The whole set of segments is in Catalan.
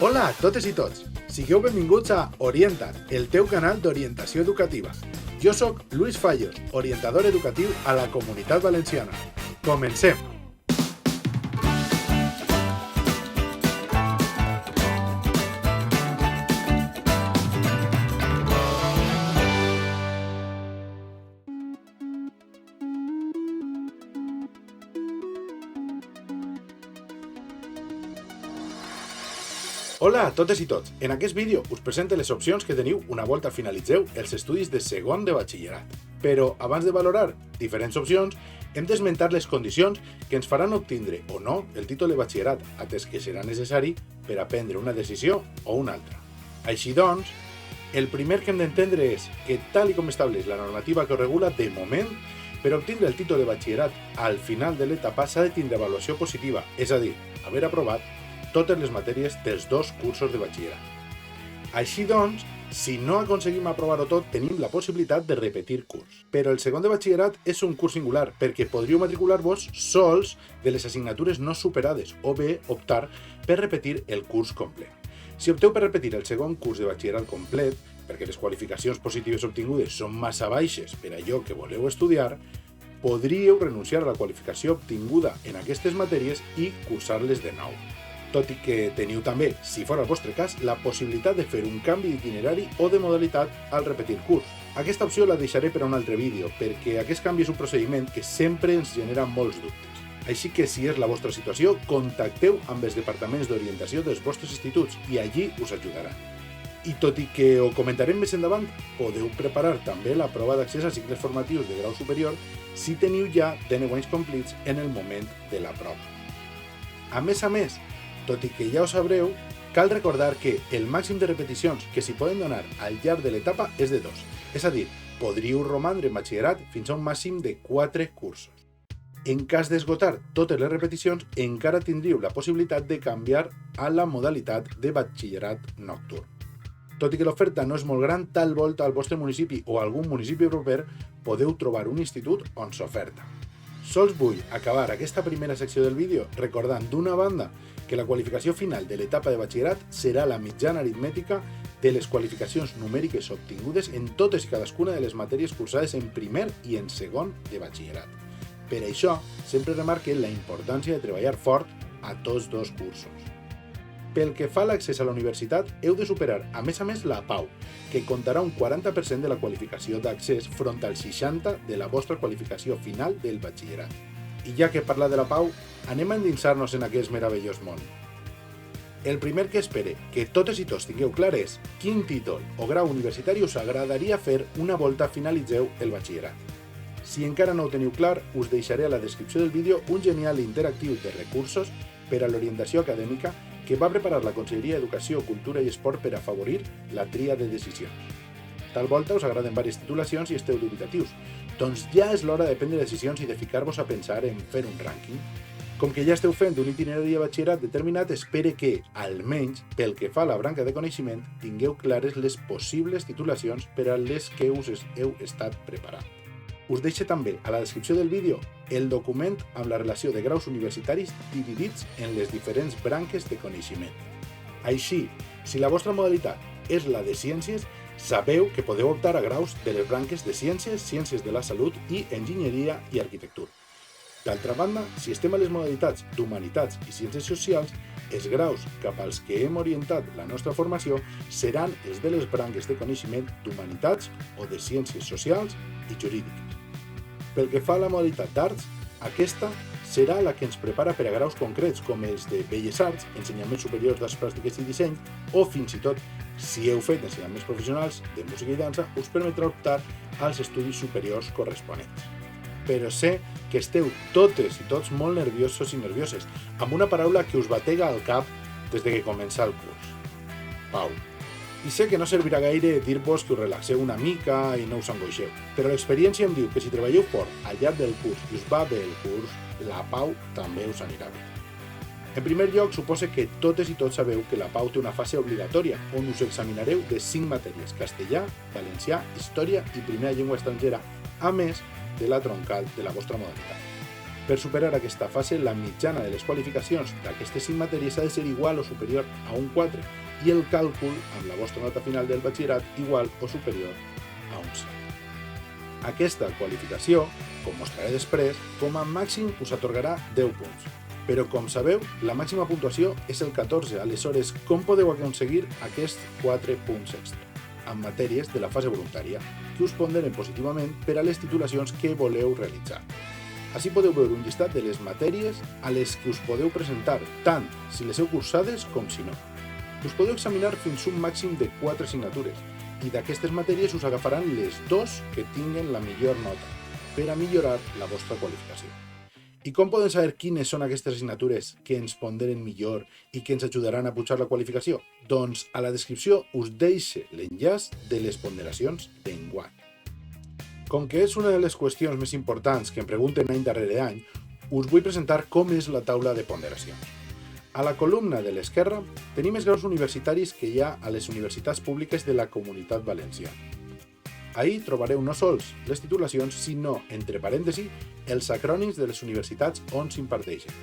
Hola a totes i tots! Sigueu benvinguts a Orienta't, el teu canal d'orientació educativa. Jo sóc Luis Fallos, orientador educatiu a la Comunitat Valenciana. Comencem! Hola a totes i tots! En aquest vídeo us presento les opcions que teniu una volta finalitzeu els estudis de segon de batxillerat. Però abans de valorar diferents opcions, hem d'esmentar les condicions que ens faran obtindre o no el títol de batxillerat, atès que serà necessari per a prendre una decisió o una altra. Així doncs, el primer que hem d'entendre és que, tal com estableix la normativa que ho regula de moment, per obtindre el títol de batxillerat al final de l'etapa s'ha de tindre avaluació positiva, és a dir, haver aprovat totes les matèries dels dos cursos de batxillerat. Així doncs, si no aconseguim aprovar-ho tot, tenim la possibilitat de repetir curs. Però el segon de batxillerat és un curs singular, perquè podríeu matricular-vos sols de les assignatures no superades, o bé optar per repetir el curs complet. Si opteu per repetir el segon curs de batxillerat complet, perquè les qualificacions positives obtingudes són massa baixes per allò que voleu estudiar, podríeu renunciar a la qualificació obtinguda en aquestes matèries i cursar-les de nou. Tot i que teniu també, si fora el vostre cas, la possibilitat de fer un canvi d'itinerari o de modalitat al repetir curs. Aquesta opció la deixaré per a un altre vídeo, perquè aquest canvi és un procediment que sempre ens genera molts dubtes. Així que, si és la vostra situació, contacteu amb els departaments d'orientació dels vostres instituts i allí us ajudaran. I tot i que ho comentarem més endavant, podeu preparar també la prova d'accés a cicles formatius de grau superior si teniu ja 19 anys complits en el moment de la prova. A més, tot i que ja ho sabreu, cal recordar que el màxim de repeticions que s'hi poden donar al llarg de l'etapa és de 2, és a dir, podríeu romandre en batxillerat fins a un màxim de 4 cursos. En cas d'esgotar totes les repeticions, encara tindríeu la possibilitat de canviar a la modalitat de batxillerat nocturn. Tot i que l'oferta no és molt gran, tal volta al vostre municipi o algun municipi proper podeu trobar un institut on s'oferta. Sols vull acabar aquesta primera secció del vídeo recordant d'una banda que la qualificació final de l'etapa de batxillerat serà la mitjana aritmètica de les qualificacions numèriques obtingudes en totes i cadascuna de les matèries cursades en primer i en segon de batxillerat. Per això, sempre remarque la importància de treballar fort a tots dos cursos. Pel que fa a l'accés a la universitat, heu de superar, a més, la PAU, que comptarà un 40% de la qualificació d'accés front al 60% de la vostra qualificació final del batxillerat. I ja que he parlat de la PAU, anem a endinsar-nos en aquest meravellós món. El primer que espere que totes i tots tingueu clar és quin títol o grau universitari us agradaria fer una volta finalitzeu el batxillerat. Si encara no ho teniu clar, us deixaré a la descripció del vídeo un genial interactiu de recursos per a l'orientació acadèmica que va preparar la Conselleria d'Educació, Cultura i Esport per afavorir la tria de decisions. Tal volta us agraden diverses titulacions i esteu dubitatius, doncs ja és l'hora de prendre decisions i de ficar-vos a pensar en fer un rànquing. Com que ja esteu fent un itinerari de batxillerat determinat, espere que, almenys, pel que fa a la branca de coneixement, tingueu clares les possibles titulacions per a les que us heu estat preparant. Us deixo també a la descripció del vídeo el document amb la relació de graus universitaris dividits en les diferents branques de coneixement. Així, si la vostra modalitat és la de ciències, sabeu que podeu optar a graus de les branques de ciències, ciències de la salut i enginyeria i arquitectura. D'altra banda, si estem a les modalitats d'humanitats i ciències socials, els graus cap als que hem orientat la nostra formació seran els de les branques de coneixement d'humanitats o de ciències socials i jurídiques. Pel que fa a la modalitat d'arts, aquesta serà la que ens prepara per a graus concrets com els de Belles Arts, Ensenyaments Superiors d'Arts Plàstiques i Disseny, o fins i tot, si heu fet ensenyaments professionals de música i dansa, us permetrà optar als estudis superiors corresponents. Però sé que esteu totes i tots molt nerviosos i nervioses, amb una paraula que us batega al cap des que comença el curs. Pau. I sé que no servirà gaire dir-vos que us relaxeu una mica i no us angoixeu, però l'experiència em diu que si treballeu fort al llarg del curs i us va bé el curs, la PAU també us anirà bé. En primer lloc, suposa que totes i tots sabeu que la PAU té una fase obligatòria, on us examinareu de 5 matèries: castellà, valencià, història i primera llengua estrangera, a més de la troncal de la vostra modalitat. Per superar aquesta fase, la mitjana de les qualificacions d'aquestes 5 matèries ha de ser igual o superior a un 4 i el càlcul amb la vostra nota final del batxillerat igual o superior a un 5. Aquesta qualificació, com mostraré després, com a màxim us atorgarà 10 punts. Però, com sabeu, la màxima puntuació és el 14, aleshores, com podeu aconseguir aquests 4 punts extra? En matèries de la fase voluntària, que us ponderen positivament per a les titulacions que voleu realitzar. Així podeu veure un llistat de les matèries a les que us podeu presentar, tant si les heu cursades com si no. Us podeu examinar fins un màxim de 4 assignatures, i d'aquestes matèries us agafaran les 2 que tinguen la millor nota, per a millorar la vostra qualificació. I com podem saber quines són aquestes assignatures que ens ponderen millor i que ens ajudaran a pujar la qualificació? Doncs a la descripció us deixo l'enllaç de les ponderacions d'enguany. Com que és una de les qüestions més importants que em pregunten any darrere any, us vull presentar com és la taula de ponderacions. A la columna de l'esquerra tenim els graus universitaris que hi ha a les universitats públiques de la Comunitat Valenciana. Ahí trobareu no sols les titulacions, sinó, entre parèntesis, els acrònims de les universitats on s'imparteixen.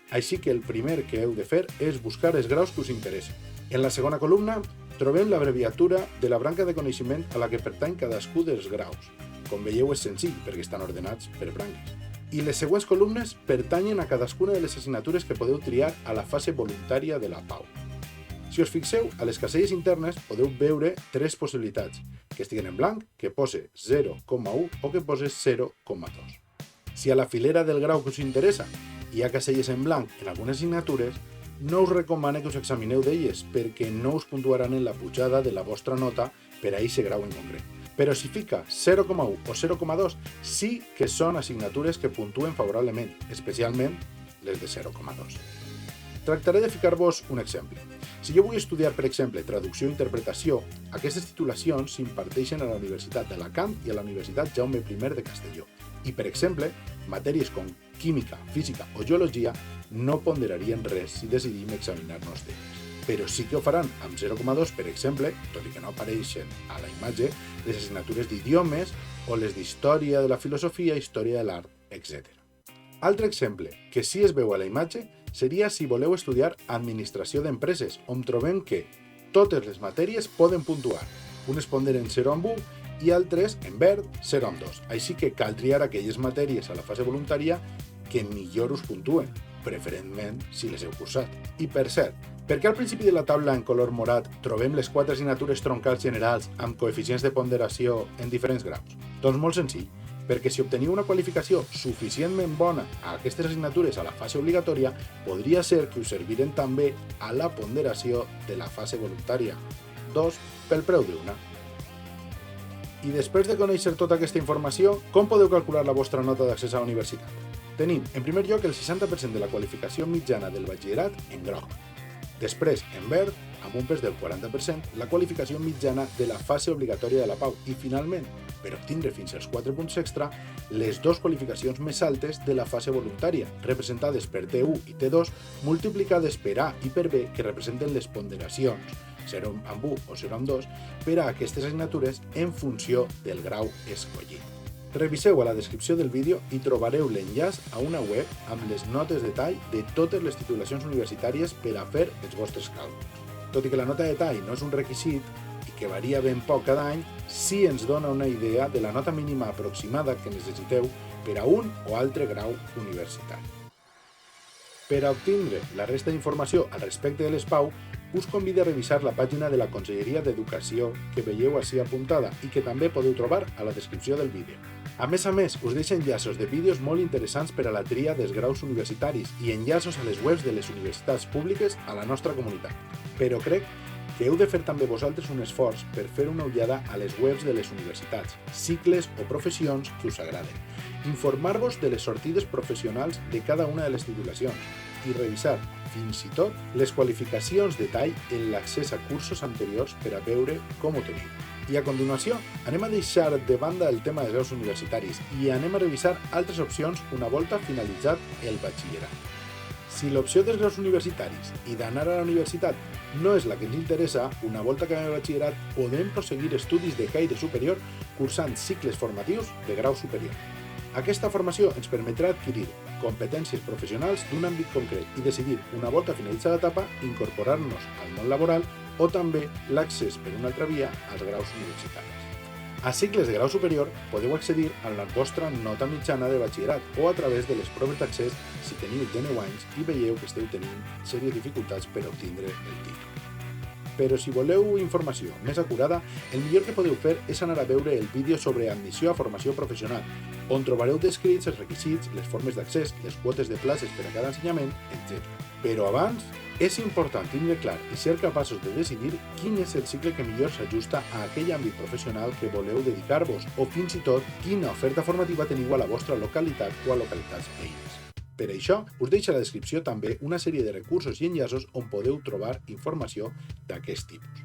Així que el primer que heu de fer és buscar els graus que us interessen. En la segona columna trobem l'abreviatura de la branca de coneixement a la que pertany cadascú dels graus. Com veieu, és senzill, perquè estan ordenats per branques. I les següents columnes pertanyen a cadascuna de les assignatures que podeu triar a la fase voluntària de la PAU. Si us fixeu, a les caselles internes podeu veure 3 possibilitats, que estiguen en blanc, que pose 0,1 o que pose 0,2. Si a la filera del grau que us interessa hi ha caselles en blanc en algunes assignatures, no us recomano que us examineu d'elles, perquè no us puntuaran en la pujada de la vostra nota per a aquest grau en concret. Però si fica 0,1 o 0,2, sí que són assignatures que puntuen favorablement, especialment les de 0,2. Tractaré de ficar-vos un exemple. Si jo vull estudiar, per exemple, traducció i interpretació, aquestes titulacions s'imparteixen a la Universitat d'Alacant i a la Universitat Jaume I de Castelló. I, per exemple, matèries com química, física o geologia no ponderarien res si decidim examinar-nos d'elles. Però sí que ho faran amb 0,2, per exemple, tot i que no apareixen a la imatge, les assignatures d'idiomes o les d'història de la filosofia, història de l'art, etc. Altre exemple, que sí es veu a la imatge, seria si voleu estudiar administració d'empreses, on trobem que totes les matèries poden puntuar. Unes ponderen 0 amb 1 i altres, en verd, 0 amb 2. Així que cal triar aquelles matèries a la fase voluntària que millor us puntuen, preferentment si les heu cursat. I per cert, per què al principi de la taula en color morat trobem les 4 assignatures troncals generals amb coeficients de ponderació en diferents graus? Doncs molt senzill, perquè si obteniu una qualificació suficientment bona a aquestes assignatures a la fase obligatòria, podria ser que us serviren també a la ponderació de la fase voluntària. 2 pel preu d'una. I després de conèixer tota aquesta informació, com podeu calcular la vostra nota d'accés a la universitat? Tenim, en primer lloc, el 60% de la qualificació mitjana del batxillerat en groc. Després, en verd, amb un pes del 40%, la qualificació mitjana de la fase obligatòria de la PAU. I, finalment, per obtindre fins als 4 punts extra, les 2 qualificacions més altes de la fase voluntària, representades per T1 i T2, multiplicades per A i per B, que representen les ponderacions, 0 amb 1 o 0 amb 2, per a aquestes assignatures en funció del grau escollit. Reviseu a la descripció del vídeo i trobareu l'enllaç a una web amb les notes de tall de totes les titulacions universitàries per a fer els vostres càlculs. Tot i que la nota de tall no és un requisit i que varia ben poc cada any, sí ens dona una idea de la nota mínima aproximada que necessiteu per a un o altre grau universitari. Per a obtindre la resta d'informació al respecte de les PAU, us convido a revisar la pàgina de la Conselleria d'Educació que veieu ací apuntada i que també podeu trobar a la descripció del vídeo. A més, us deixo enllaços de vídeos molt interessants per a la tria dels graus universitaris i enllaços a les webs de les universitats públiques a la nostra comunitat. Però crec que heu de fer també vosaltres un esforç per fer una ullada a les webs de les universitats, cicles o professions que us agraden, informar-vos de les sortides professionals de cada una de les titulacions i revisar, fins i tot, les qualificacions de tall en l'accés a cursos anteriors per a veure com ho teniu. I a continuació, anem a deixar de banda el tema dels graus universitaris i anem a revisar altres opcions una volta finalitzat el batxillerat. Si l'opció dels graus universitaris i d'anar a la universitat no és la que ens interessa, una volta acabem el batxillerat podem prosseguir estudis de caire superior cursant cicles formatius de grau superior. Aquesta formació ens permetrà adquirir competències professionals d'un àmbit concret i decidir, una volta finalitzada l'etapa, incorporar-nos al món laboral o també l'accés per una altra via als graus universitaris. A cicles de grau superior podeu accedir a la vostra nota mitjana de batxillerat o a través de les proves d'accés si teniu de 9 anys i veieu que esteu tenint sèries dificultats per obtindre el títol. Però si voleu informació més acurada, el millor que podeu fer és anar a veure el vídeo sobre admissió a formació professional, on trobareu descrits els requisits, les formes d'accés, les quotes de places per a cada ensenyament, etc. Però abans, és important tindre clar i ser capaços de decidir quin és el cicle que millor s'ajusta a aquell àmbit professional que voleu dedicar-vos o fins i tot quina oferta formativa teniu a la vostra localitat o a localitats veïnes. Per això, us deixo a la descripció també una sèrie de recursos i enllaços on podeu trobar informació d'aquest tipus.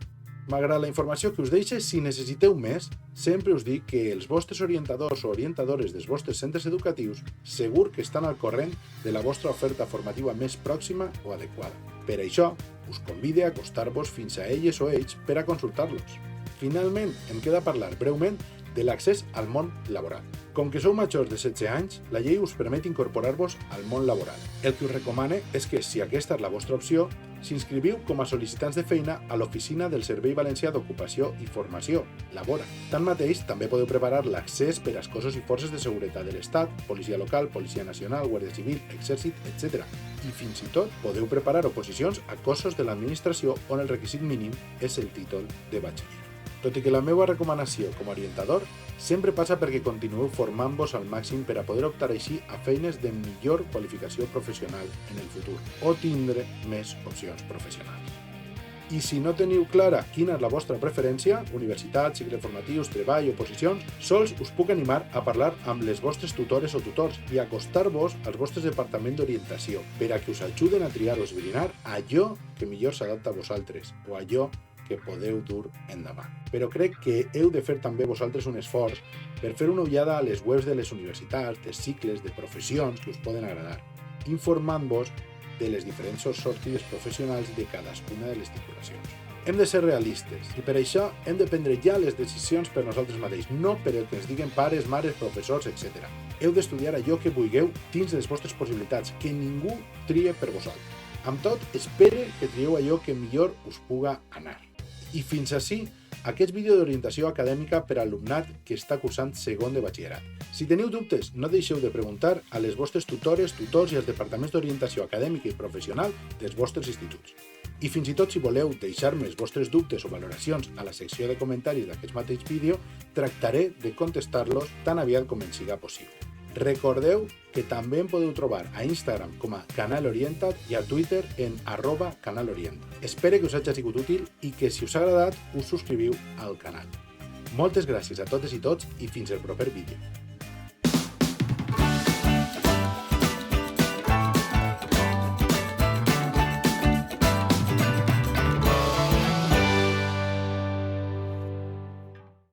Malgrat la informació que us deixe, si necessiteu més, sempre us dic que els vostres orientadors o orientadores dels vostres centres educatius segur que estan al corrent de la vostra oferta formativa més pròxima o adequada. Per això, us convide a acostar-vos fins a elles o ells per a consultar-los. Finalment, em queda parlar breument de l'accés al món laboral. Com que sou majors de 16 anys, la llei us permet incorporar-vos al món laboral. El que us recomane és que, si aquesta és la vostra opció, s'inscriviu com a sol·licitants de feina a l'Oficina del Servei Valencià d'Ocupació i Formació, Labora. Tanmateix, també podeu preparar l'accés per als cossos i forces de seguretat de l'Estat, Policia Local, Policia Nacional, Guàrdia Civil, Exèrcit, etc. I fins i tot podeu preparar oposicions a cossos de l'administració on el requisit mínim és el títol de batxiller. Tot i que la meva recomanació com a orientador sempre passa perquè continueu formant-vos al màxim per a poder optar així a feines de millor qualificació professional en el futur o tindre més opcions professionals. I si no teniu clara quina és la vostra preferència, universitat, cicles formatius, treball o oposicions, sols us puc animar a parlar amb les vostres tutores o tutors i acostar-vos als vostres departaments d'orientació per a que us ajuden a triar o esbrinar allò que millor s'adapta a vosaltres o allò que podeu dur endavant. Però crec que heu de fer també vosaltres un esforç per fer una ullada a les webs de les universitats, de cicles, de professions que us poden agradar, informant-vos de les diferents sortides professionals de cadascuna de les titulacions. Hem de ser realistes i per això hem de prendre ja les decisions per nosaltres mateixos, no per el que ens diguen pares, mares, professors, etc. Heu d'estudiar allò que vulgueu dins de les vostres possibilitats, que ningú trie per vosaltres. Amb tot, espere que trieu allò que millor us puga anar. I fins ací, aquest vídeo d'orientació acadèmica per a alumnat que està cursant segon de batxillerat. Si teniu dubtes, no deixeu de preguntar a les vostres tutores, tutors i als departaments d'orientació acadèmica i professional dels vostres instituts. I fins i tot si voleu deixar-me els vostres dubtes o valoracions a la secció de comentaris d'aquest mateix vídeo, tractaré de contestar-los tan aviat com ens siga possible. Recordeu que també em podeu trobar a Instagram com a Canal Orientat i a Twitter en @canalorientat. Espero que us hagi sigut útil i que, si us ha agradat, us subscriviu al canal. Moltes gràcies a totes i tots i fins el proper vídeo.